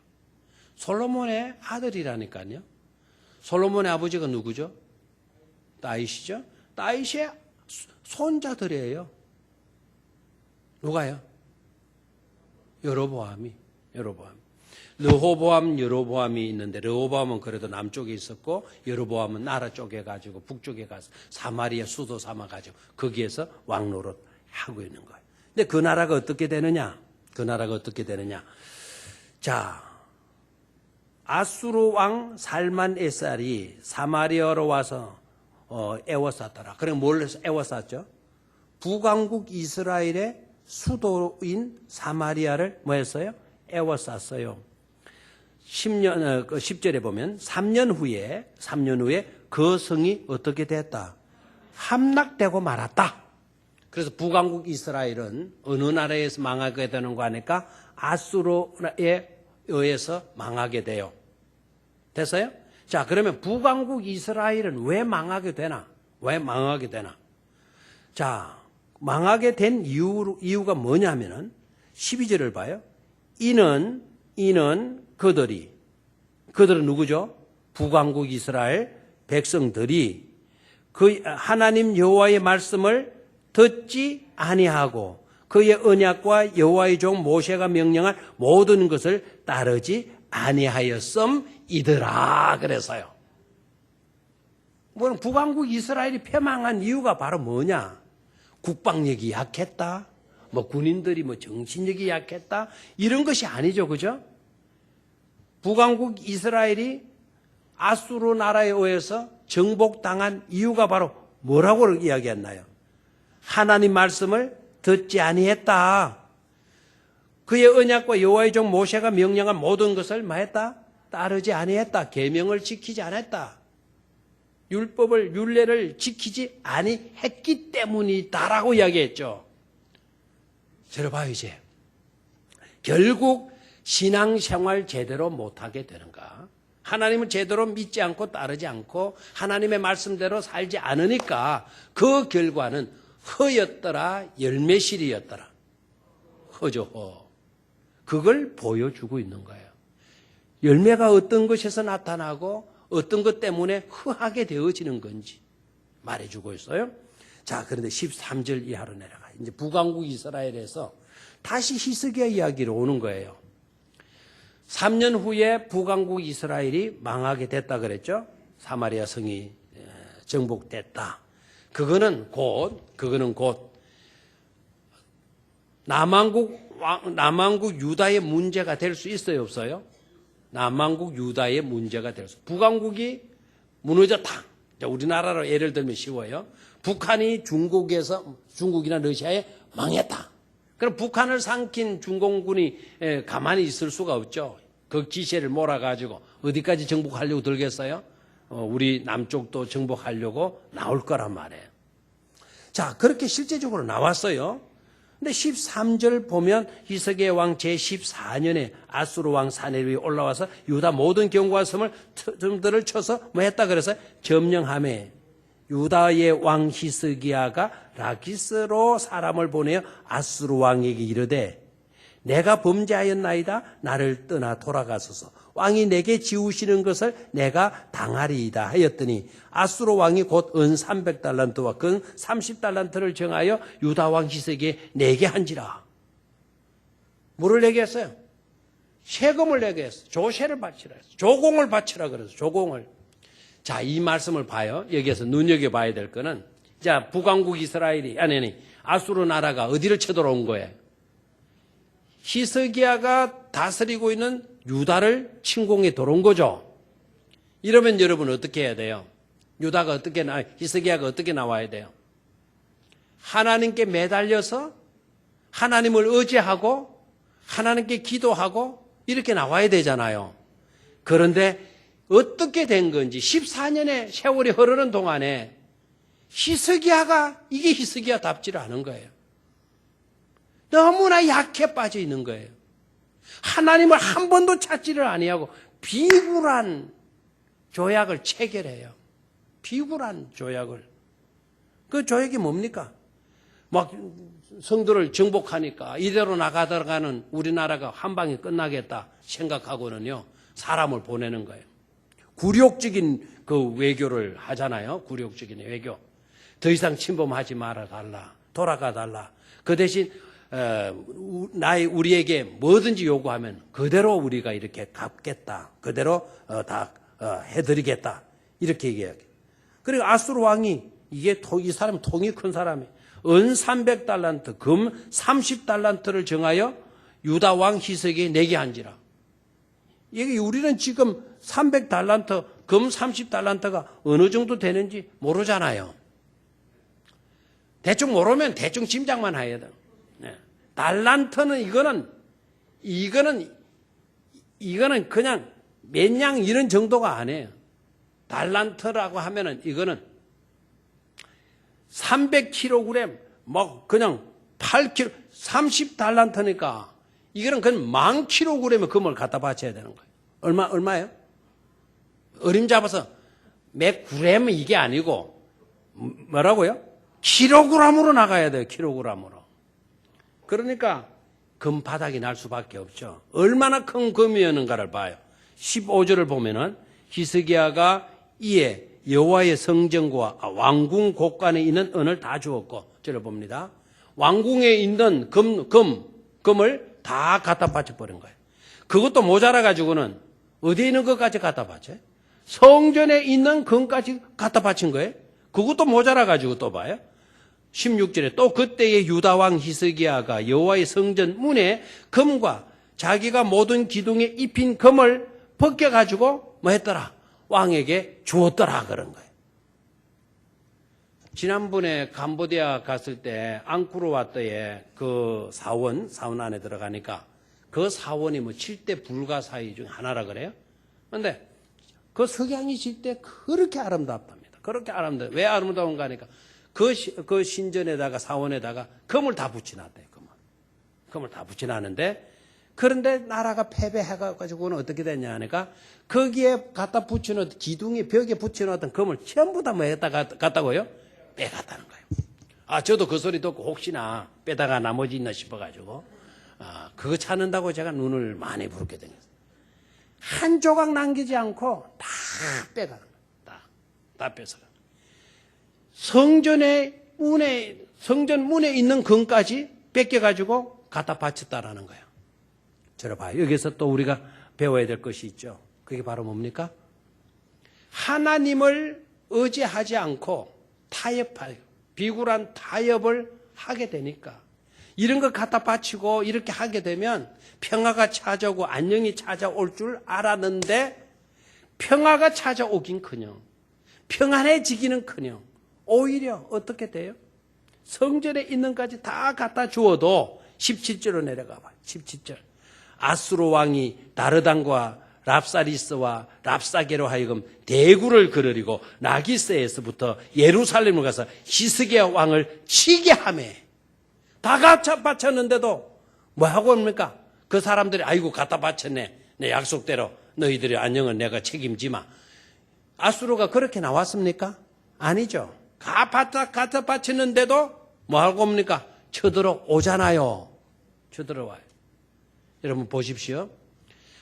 솔로몬의 아들이라니까요. 솔로몬의 아버지가 누구죠? 다윗이죠. 다윗의 손자들이에요. 누가요? 여로보암이. 르호보암, 여로보암이 있는데 르호보암은 그래도 남쪽에 있었고 여로보암은 나라 쪽에 가지고 북쪽에 가서 사마리아 수도 삼아 가지고 거기에서 왕노릇 하고 있는 거예요. 근데 그 나라가 어떻게 되느냐? 자, 아수르 왕 살만에살이 사마리아로 와서 애워쌌더라. 그럼 뭘 애워쌌죠? 북왕국 이스라엘의 수도인 사마리아를 뭐 했어요? 애워쌌어요. 10절에 보면 3년 후에 그 성이 어떻게 됐다? 함락되고 말았다. 그래서 북왕국 이스라엘은 어느 나라에서 망하게 되는 거 아니까 아수르에 의해서 망하게 돼요. 됐어요? 자, 그러면 북왕국 이스라엘은 왜 망하게 되나? 자, 망하게 된 이유가 뭐냐면은 12절을 봐요. 이는 그들은 누구죠? 북왕국 이스라엘 백성들이 그 하나님 여호와의 말씀을 듣지 아니하고 그의 언약과 여호와의 종 모세가 명령한 모든 것을 따르지 아니하였음이더라. 그래서요. 북왕국 이스라엘이 패망한 이유가 바로 뭐냐? 국방력이 약했다. 군인들이 정신력이 약했다. 이런 것이 아니죠. 그죠? 북왕국 이스라엘이 아수르 나라에 의해서 정복당한 이유가 바로 뭐라고 이야기했나요? 하나님 말씀을 듣지 아니했다. 그의 언약과 여호와의 종 모세가 명령한 모든 것을 뭐했다? 따르지 아니했다. 계명을 지키지 않았다. 율례를 지키지 아니했기 때문이다라고 이야기했죠. 들어봐요 이제. 결국 신앙생활 제대로 못하게 되는가? 하나님을 제대로 믿지 않고 따르지 않고 하나님의 말씀대로 살지 않으니까 그 결과는 허였더라 열매실이었더라. 허죠 허. 그걸 보여주고 있는 거예요. 열매가 어떤 것에서 나타나고 어떤 것 때문에 허하게 되어지는 건지 말해주고 있어요. 자, 그런데 13절 이하로 내려가. 이제 북왕국 이스라엘에서 다시 히스기야 이야기로 오는 거예요. 3년 후에 북왕국 이스라엘이 망하게 됐다 그랬죠. 사마리아 성이 정복됐다. 그거는 곧 남왕국 유다의 문제가 될 수 있어요, 없어요? 남왕국 유다의 문제가 될 수. 북왕국이 무너졌다. 우리나라로 예를 들면 쉬워요. 북한이 중국이나 러시아에 망했다. 그럼 북한을 삼킨 중공군이 가만히 있을 수가 없죠. 그 기세를 몰아가지고 어디까지 정복하려고 들겠어요? 우리 남쪽도 정복하려고 나올 거란 말이에요. 자, 그렇게 실제적으로 나왔어요. 근데 13절 보면 히스기야 왕 제14년에 아수르 왕 사네립이 올라와서 유다 모든 경과 섬들을 쳐서 뭐 했다 그래서 점령하매 유다의 왕 히스기야가 라키스로 사람을 보내어 아수르 왕에게 이르되 내가 범죄하였나이다. 나를 떠나 돌아가소서. 왕이 내게 지우시는 것을 내가 당하리이다 하였더니 아수르 왕이 곧 은 300달란트와 금 30달란트를 정하여 유다 왕 히스기야에 내게 한지라. 뭐를 내게 했어요? 세금을 내게 했어. 조세를 바치라 했어. 조공을 바치라 그래서 조공을. 자, 이 말씀을 봐요. 여기에서 눈여겨봐야 될 거는 자, 북왕국 이스라엘이 아니 아수르 나라가 어디를 쳐들어온 거예요? 히스기야가 다스리고 있는 유다를 침공해 들어온 거죠. 이러면 여러분 어떻게 해야 돼요? 히스기야가 어떻게 나와야 돼요? 하나님께 매달려서 하나님을 의지하고 하나님께 기도하고 이렇게 나와야 되잖아요. 그런데 어떻게 된 건지 14년의 세월이 흐르는 동안에 이게 히스기야답지를 않은 거예요. 너무나 약해 빠져 있는 거예요. 하나님을 한 번도 찾지를 아니하고 비굴한 조약을 체결해요. 비굴한 조약을. 그 조약이 뭡니까? 막 성도를 정복하니까 이대로 나가다가는 우리나라가 한 방에 끝나겠다 생각하고는요. 사람을 보내는 거예요. 굴욕적인 그 외교를 하잖아요. 굴욕적인 외교. 더 이상 침범하지 말아달라. 돌아가달라. 그 대신 우리에게 뭐든지 요구하면 그대로 우리가 이렇게 갚겠다. 그대로 다 해드리겠다. 이렇게 얘기해요. 그리고 아수르 왕이 이 사람 통이 큰 사람이 은 300달란트, 금 30달란트를 정하여 유다 왕 히스기야에 내게 한지라. 이게 우리는 지금 300달란트, 금 30달란트가 어느 정도 되는지 모르잖아요. 대충 모르면 대충 짐작만 해야 돼요. 네. 달란트는 이거는 그냥 몇냥 이런 정도가 아니에요. 달란트라고 하면은 이거는 300kg 뭐 그냥 8kg 30달란트니까 이거는 그냥 10,000kg의 금을 갖다 바쳐야 되는 거예요. 얼마예요? 어림잡아서 몇 그램은 이게 아니고 뭐라고요? 킬로그램으로 나가야 돼요. 킬로그램으로. 그러니까 금 바닥이 날 수밖에 없죠. 얼마나 큰 금이었는가를 봐요. 15절을 보면은 히스기야가 이에 여호와의 성전과 왕궁 곳간에 있는 은을 다 주었고, 저를 봅니다. 왕궁에 있는 금을 다 갖다 바쳐버린 거예요. 그것도 모자라 가지고는 어디에 있는 것까지 갖다 바쳐요? 성전에 있는 금까지 갖다 바친 거예요. 그것도 모자라 가지고 또 봐요. 16절에 또 그때의 유다 왕 히스기야가 여호와의 성전 문에 금과 자기가 모든 기둥에 입힌 금을 벗겨 가지고 뭐 했더라? 왕에게 주었더라 그런 거예요. 지난번에 캄보디아 갔을 때 앙코르와트에 그 사원 안에 들어가니까 그 사원이 뭐 7대 불가사의 중 하나라 그래요. 그런데 그 석양이 질 때 그렇게 아름답답니다. 그렇게 아름다워요. 왜 아름다운가 하니까 그 신전에다가 사원에다가 금을 다 붙여놨대요. 금을 다 붙여놨는데 그런데 나라가 패배해가지고는 어떻게 됐냐 하니까 거기에 갖다 붙여놓은 기둥에 벽에 붙여놓았던 금을 전부 다 뭐 갔다고요? 빼갔다는 거예요. 저도 그 소리 듣고 혹시나 빼다가 나머지 있나 싶어가지고 그거 찾는다고 제가 눈을 많이 부르게 된 거예요. 한 조각 남기지 않고 다 빼가는 거예요. 다 뺏어가. 성전 문에 있는 금까지 뺏겨가지고 갖다 바쳤다라는 거예요. 들어봐요. 여기서 또 우리가 배워야 될 것이 있죠. 그게 바로 뭡니까? 하나님을 의지하지 않고 타협하여 비굴한 타협을 하게 되니까 이런 거 갖다 바치고 이렇게 하게 되면 평화가 찾아오고 안녕이 찾아올 줄 알았는데 평화가 찾아오긴커녕 평안해지기는커녕 오히려 어떻게 돼요? 성전에 있는 것까지 다 갖다 주어도 17절로 내려가 봐요. 17절. 아수르 왕이 다르단과 랍사리스와 랍사게로 하여금 대구를 거느리고 나기스에서부터 예루살렘을 가서 히스기야 왕을 치게 하매 다 갖다 바쳤는데도 뭐 하고 옵니까? 그 사람들이 아이고 갖다 바쳤네. 내 약속대로 너희들의 안녕은 내가 책임지마. 아수르가 그렇게 나왔습니까? 아니죠. 갖다 바쳤는데도 뭐 하고 옵니까? 쳐들어오잖아요. 쳐들어와요. 여러분 보십시오.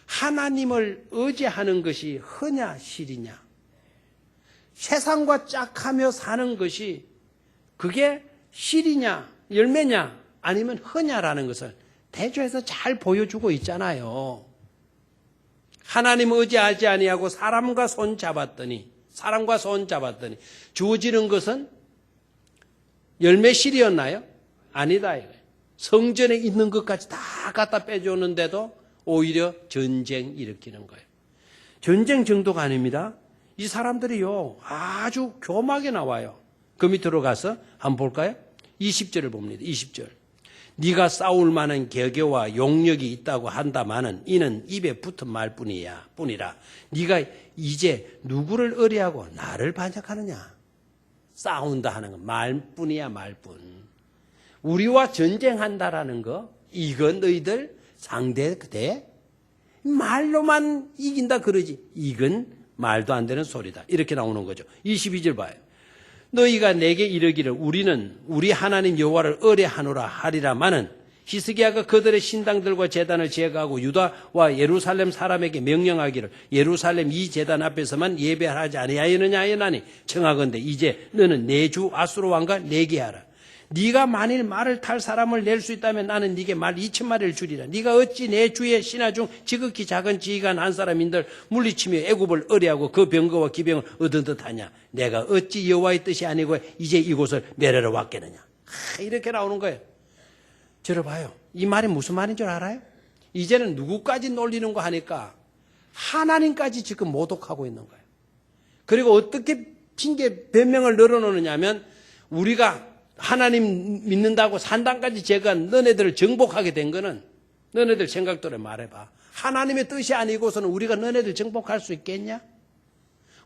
하나님을 의지하는 것이 허냐 실이냐. 세상과 짝하며 사는 것이 그게 실이냐 열매냐 아니면 허냐라는 것을 대조해서 잘 보여주고 있잖아요. 하나님 의지하지 아니하고 사람과 손 잡았더니 주어지는 것은 열매 실이었나요? 아니다 이거예요. 성전에 있는 것까지 다 갖다 빼주었는데도 오히려 전쟁 일으키는 거예요. 전쟁 정도가 아닙니다. 이 사람들이요 아주 교막에 나와요. 그 밑으로 가서 한번 볼까요? 20절을 봅니다. 20절. 네가 싸울 만한 격여와 용력이 있다고 한다마는 이는 입에 붙은 말뿐이라. 네가 이제 누구를 의뢰하고 나를 반역하느냐. 싸운다 하는 건 말뿐이야 말뿐. 우리와 전쟁한다라는 거 이건 너희들 상대돼? 말로만 이긴다 그러지. 이건 말도 안 되는 소리다. 이렇게 나오는 거죠. 22절 봐요. 너희가 내게 이르기를 우리는 우리 하나님 여호와를 의뢰하노라 하리라마는 히스기야가 그들의 신당들과 제단을 제거하고 유다와 예루살렘 사람에게 명령하기를 예루살렘 이 제단 앞에서만 예배하지 아니하였느냐 하였나니 청하건대 이제 너는 내 주 아수르 왕과 내게 하라. 네가 만일 말을 탈 사람을 낼 수 있다면 나는 네게 말 2,000마리를 주리라. 네가 어찌 내 주의 신하 중 지극히 작은 지휘관 한 사람인들 물리치며 애굽을 의뢰하고 그 병거와 기병을 얻은 듯하냐. 내가 어찌 여호와의 뜻이 아니고 이제 이곳을 멸하러 왔겠느냐. 이렇게 나오는 거예요. 들어봐요. 이 말이 무슨 말인 줄 알아요? 이제는 누구까지 놀리는 거 하니까 하나님까지 지금 모독하고 있는 거예요. 그리고 어떻게 핑계 변명을 늘어놓느냐 하면 우리가 하나님 믿는다고 산당까지 제거한 너네들을 정복하게 된 거는 너네들 생각대로 말해봐. 하나님의 뜻이 아니고서는 우리가 너네들 정복할 수 있겠냐?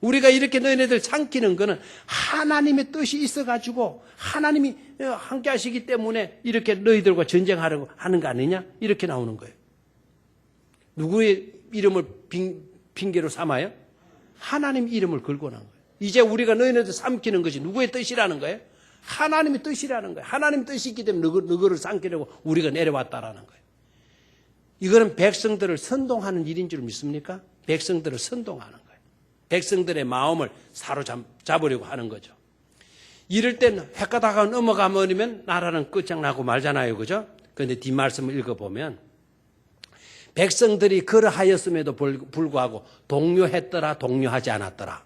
우리가 이렇게 너희들 삼키는 거는 하나님의 뜻이 있어가지고 하나님이 함께 하시기 때문에 이렇게 너희들과 전쟁하려고 하는 거 아니냐? 이렇게 나오는 거예요. 누구의 이름을 핑계로 삼아요? 하나님 이름을 걸고 난 거예요. 이제 우리가 너희들 삼키는 것이 누구의 뜻이라는 거예요? 하나님의 뜻이라는 거예요. 하나님의 뜻이 있기 때문에 너희를 삼키려고 우리가 내려왔다라는 거예요. 이거는 백성들을 선동하는 일인 줄 믿습니까? 백성들을 선동하는 거예요. 백성들의 마음을 사로잡으려고 하는 거죠. 이럴 땐 헷가다가 넘어가면 나라는 끝장나고 말잖아요. 그죠? 그런데 뒷말씀을 읽어보면 백성들이 그러하였음에도 불구하고 동요했더라 동요하지 않았더라.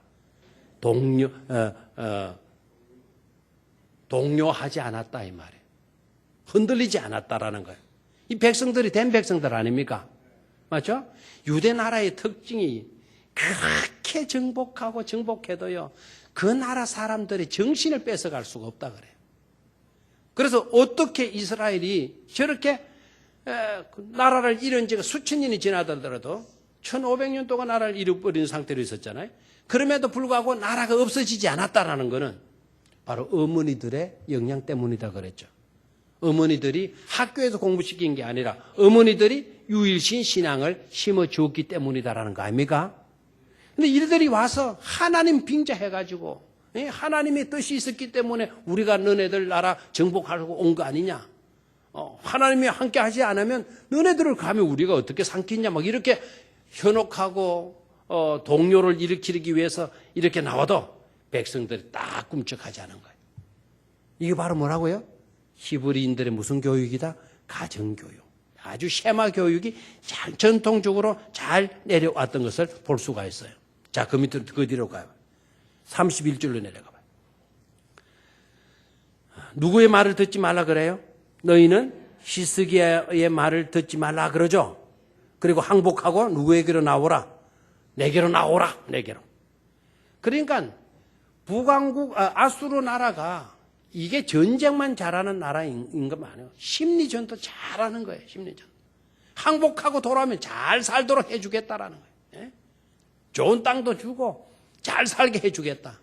동요하지 않았다 이 말이에요. 흔들리지 않았다라는 거예요. 이 백성들이 된 백성들 아닙니까? 맞죠? 유대 나라의 특징이 그렇게 정복해도요. 그 나라 사람들이 정신을 뺏어갈 수가 없다 그래요. 그래서 어떻게 이스라엘이 저렇게 나라를 잃은 지가 수천 년이 지나더라도 1500년 동안 나라를 잃어버린 상태로 있었잖아요. 그럼에도 불구하고 나라가 없어지지 않았다라는 것은 바로 어머니들의 영향 때문이다 그랬죠. 어머니들이 학교에서 공부시킨 게 아니라 어머니들이 유일신 신앙을 심어주었기 때문이다라는 거 아닙니까? 근데 이들이 와서 하나님 빙자해가지고 하나님의 뜻이 있었기 때문에 우리가 너네들 나라 정복하려고 온 거 아니냐. 하나님이 함께 하지 않으면 너네들을 감히 우리가 어떻게 삼키냐 막 이렇게 현혹하고 동요를 일으키기 위해서 이렇게 나와도 백성들이 딱 꿈쩍하지 않은 거예요. 이게 바로 뭐라고요? 히브리인들의 무슨 교육이다? 가정교육, 아주 쉐마 교육이 잘 전통적으로 잘 내려왔던 것을 볼 수가 있어요. 자, 그 밑으로, 그 뒤로 가요. 31절로 내려가 봐요. 누구의 말을 듣지 말라 그래요? 너희는 히스기야의 말을 듣지 말라 그러죠? 그리고 항복하고 누구에게로 나오라? 내게로 나오라, 내게로. 그러니까 북왕국, 아수르 나라가 이게 전쟁만 잘하는 나라인 것 아니에요. 심리전도 잘하는 거예요, 심리전. 항복하고 돌아오면 잘 살도록 해주겠다라는 거예요. 예? 좋은 땅도 주고 잘 살게 해주겠다.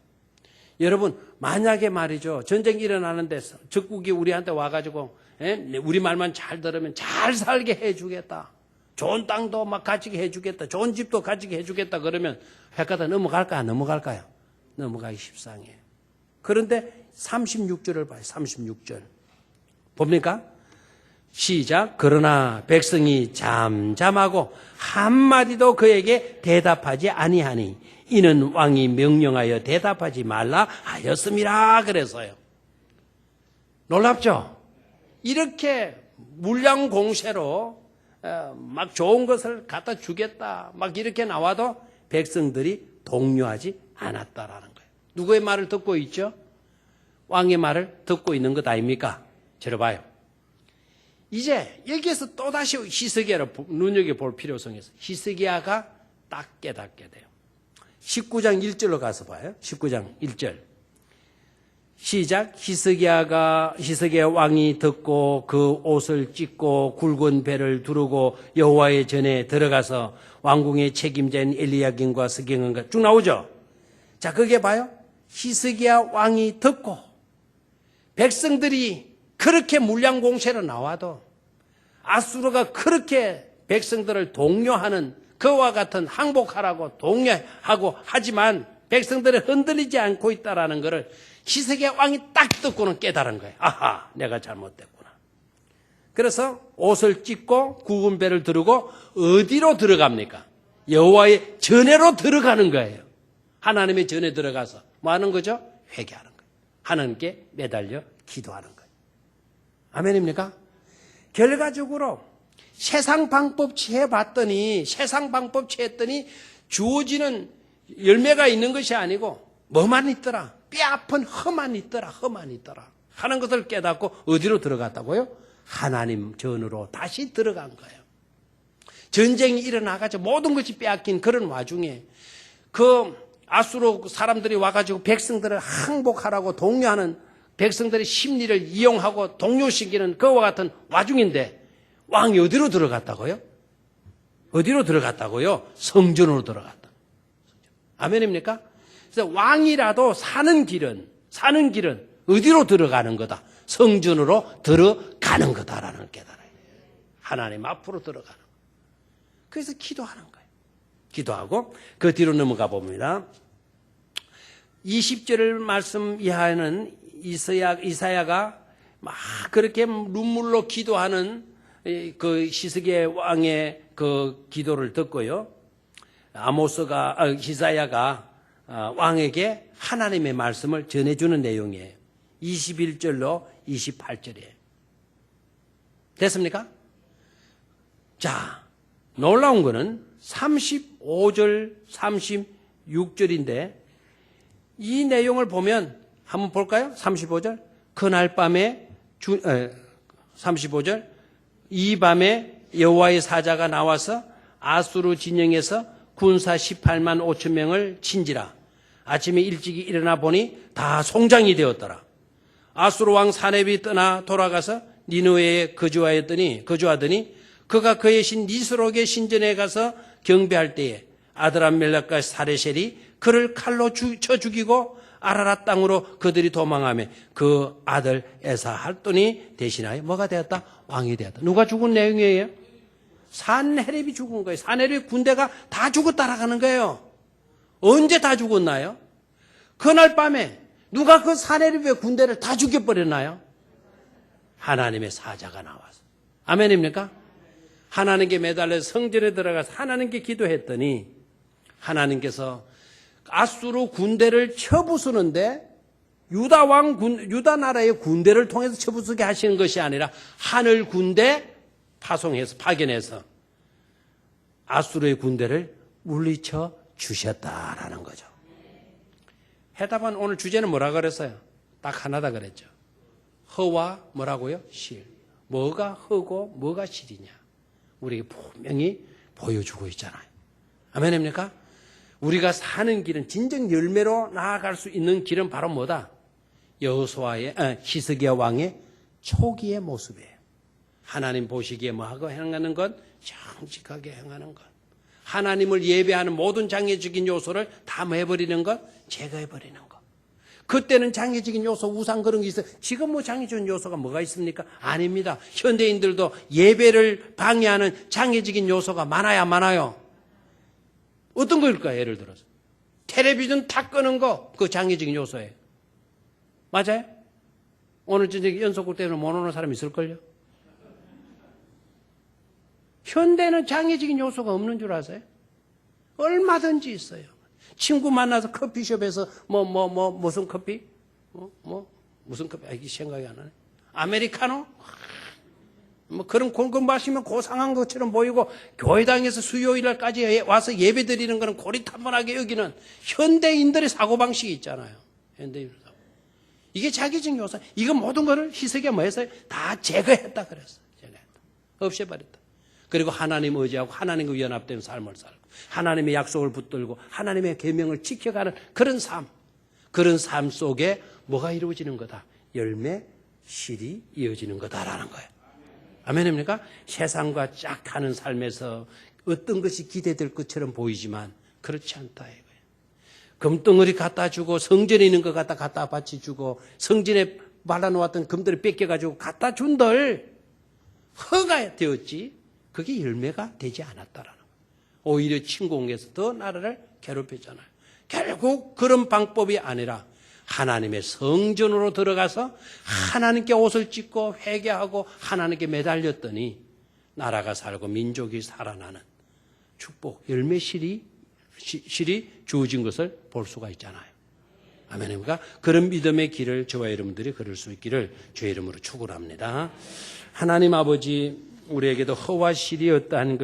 여러분, 만약에 말이죠, 전쟁이 일어나는 데서 적국이 우리한테 와가지고, 예? 우리 말만 잘 들으면 잘 살게 해주겠다. 좋은 땅도 막 가지게 해주겠다. 좋은 집도 가지게 해주겠다. 그러면 핵가다 넘어갈까요? 안 넘어갈까요? 넘어가기 십상이에요. 그런데 36절을 봐요. 36절. 봅니까? 시작. 그러나 백성이 잠잠하고 한마디도 그에게 대답하지 아니하니 이는 왕이 명령하여 대답하지 말라 하였음이라 그래서요. 놀랍죠? 이렇게 물량공세로 막 좋은 것을 갖다 주겠다 막 이렇게 나와도 백성들이 동요하지 않았다라는 거예요. 누구의 말을 듣고 있죠? 왕의 말을 듣고 있는 것 아닙니까? 들어봐요. 이제 여기에서 또다시 히스기야를 눈여겨볼 필요성이 있어요. 히스기야가 딱 깨닫게 돼요. 19장 1절로 가서 봐요. 19장 1절. 시작. 히스기야 왕이 듣고 그 옷을 찢고 굵은 배를 두르고 여호와의 전에 들어가서 왕궁의 책임자인 엘리야김과 스경은과 쭉 나오죠. 자, 그게 봐요. 히스기야 왕이 듣고 백성들이 그렇게 물량공세로 나와도 아수르가 그렇게 백성들을 독려하는 그와 같은 항복하라고 독려하고 하지만 백성들이 흔들리지 않고 있다라는 것을 히스기야 왕이 딱 듣고는 깨달은 거예요. 아하, 내가 잘못됐구나. 그래서 옷을 찢고 굵은 배를 두르고 어디로 들어갑니까? 여호와의 전에로 들어가는 거예요. 하나님의 전에 들어가서 뭐 하는 거죠? 회개하는 거예요. 하나님께 매달려 기도하는 거예요. 아멘입니까? 결과적으로 세상 방법 취해봤더니 주어지는 열매가 있는 것이 아니고 뭐만 있더라? 뼈아픈 험만 있더라 하는 것을 깨닫고 어디로 들어갔다고요? 하나님 전으로 다시 들어간 거예요. 전쟁이 일어나가지고 모든 것이 빼앗긴 그런 와중에 그 아수르 사람들이 와가지고 백성들을 항복하라고 독려하는 백성들의 심리를 이용하고 동요시키는 그와 같은 와중인데 왕이 어디로 들어갔다고요? 어디로 들어갔다고요? 성전으로 들어갔다. 아멘입니까? 그래서 왕이라도 사는 길은 어디로 들어가는 거다? 성전으로 들어가는 거다라는 걸 깨달아요. 하나님 앞으로 들어가는 거. 그래서 기도하는 거예요. 기도하고 그 뒤로 넘어가 봅니다. 20절을 말씀 이하에는 이사야가 막 그렇게 눈물로 기도하는 그 히스기야 왕의 그 기도를 듣고요. 이사야가 왕에게 하나님의 말씀을 전해주는 내용이에요. 21절로 28절이에요. 됐습니까? 자, 놀라운 거는 35절, 36절인데 이 내용을 보면 한번 볼까요? 35절. 그날 밤에 35절. 이 밤에 여호와의 사자가 나와서 아수르 진영에서 군사 18만 5천 명을 친지라. 아침에 일찍이 일어나 보니 다 송장이 되었더라. 아수르 왕 사렙이 떠나 돌아가서 니느웨에 거주하더니 그가 그의 신 니스록의 신전에 가서 경배할 때에 아드람멜렉과 사레셀이 그를 칼로 쳐 죽이고 아라랏 땅으로 그들이 도망하며 그 아들 에사할돈이 대신하여 뭐가 되었다? 왕이 되었다. 누가 죽은 내용이에요? 산헤립이 죽은 거예요. 산헤립 군대가 다 죽어 따라가는 거예요. 언제 다 죽었나요? 그날 밤에 누가 그 산헤립의 군대를 다 죽여버렸나요? 하나님의 사자가 나와서. 아멘입니까? 하나님께 매달려 성전에 들어가서 하나님께 기도했더니 하나님께서 아수르 군대를 쳐부수는데 유다 나라의 군대를 통해서 쳐부수게 하시는 것이 아니라 하늘 군대 파견해서 아수르의 군대를 물리쳐 주셨다라는 거죠. 해답은 오늘 주제는 뭐라 그랬어요? 딱 하나다 그랬죠. 허와 뭐라고요? 실. 뭐가 허고 뭐가 실이냐. 우리에게 분명히 보여주고 있잖아요. 아멘입니까? 우리가 사는 길은 진정 열매로 나아갈 수 있는 길은 바로 뭐다? 히스기야 왕의 초기의 모습이에요. 하나님 보시기에 뭐하고 행하는 것? 정직하게 행하는 것. 하나님을 예배하는 모든 장애적인 요소를 다 해버리는 것? 제거해버리는 것. 그때는 장애적인 요소, 우상 그런 게 있어요. 지금 뭐 장애적인 요소가 뭐가 있습니까? 아닙니다. 현대인들도 예배를 방해하는 장애적인 요소가 많아요. 어떤 거일까요? 예를 들어서. 텔레비전 다 끄는 거, 그 장애적인 요소예요. 맞아요? 오늘 저녁에 연속극 때문에 못 오는 사람 있을걸요? 현대는 장애적인 요소가 없는 줄 아세요? 얼마든지 있어요. 친구 만나서 커피숍에서 무슨 커피? 무슨 커피? 이게 생각이 안 나네. 아메리카노? 그런 거 마시면 고상한 것처럼 보이고 교회당에서 수요일날까지 와서 예배 드리는 거는 고리타분하게 여기는 현대인들의 사고방식이 있잖아요. 현대인들 사고. 이게 자기적 요소. 이거 모든 거를 히스기야 뭐 했어요? 다 제거했다 그랬어요. 제거했다. 없애버렸다. 그리고 하나님 의지하고 하나님과 연합된 삶을 살고 하나님의 약속을 붙들고 하나님의 계명을 지켜가는 그런 삶 속에 뭐가 이루어지는 거다? 열매, 실이 이어지는 거다라는 거예요. 아멘입니까? 세상과 쫙 가는 삶에서 어떤 것이 기대될 것처럼 보이지만 그렇지 않다 이거예요. 금덩어리 갖다 주고 성전에 있는 거 갖다 바치주고 성전에 발라놓았던 금들을 뺏겨가지고 갖다 준들 허가 되었지 그게 열매가 되지 않았다라는 거예요. 오히려 침공해서 더 나라를 괴롭혔잖아요. 결국 그런 방법이 아니라 하나님의 성전으로 들어가서 하나님께 옷을 찢고 회개하고 하나님께 매달렸더니 나라가 살고 민족이 살아나는 축복, 열매실이 주어진 것을 볼 수가 있잖아요. 아멘입니까? 그런 믿음의 길을 저와 여러분들이 걸을 수 있기를 주의 이름으로 축원합니다. 하나님 아버지 우리에게도 허와 실이 없다는 것